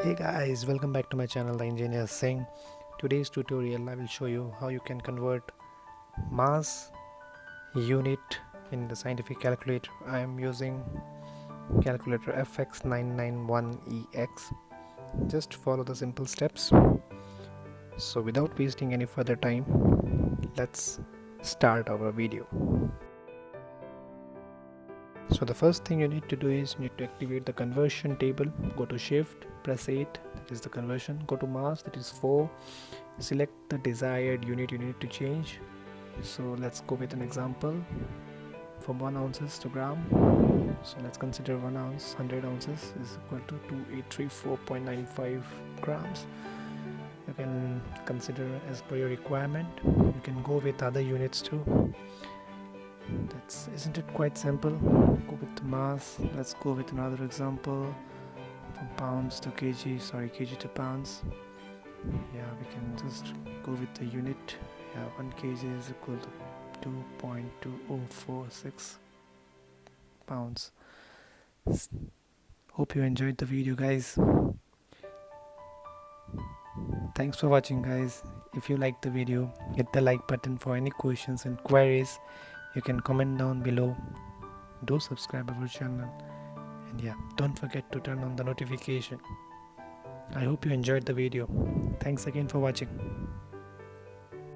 Hey guys, welcome back to my channel The Engineer Singh. Today's tutorial I will show you how you can convert mass unit in the scientific calculator. I am using calculator FX991EX. Just follow the simple steps. So without wasting any further time, let's start our video. So the first thing you need to do is you need to activate the conversion table. Go to shift, press 8, that is the conversion. Go to mass, that is 4. Select the desired unit you need to change. So let's go with an example from 1 ounces to gram. So let's consider 1 ounce, 100 ounces is equal to 2834.95 grams. You can consider as per your requirement. You can go with other units too. Isn't it quite simple? Go with the mass. Let's go with another example from pounds to kg, kg to pounds. Yeah, we can just go with the unit. Yeah, 1 kg is equal to 2.2046 pounds. Hope you enjoyed the video, guys. Thanks for watching, guys. If you liked the video, hit the like button. For any questions and queries, you can comment down below. Do subscribe our channel, and yeah, don't forget to turn on the notification. I hope you enjoyed the video. Thanks again for watching.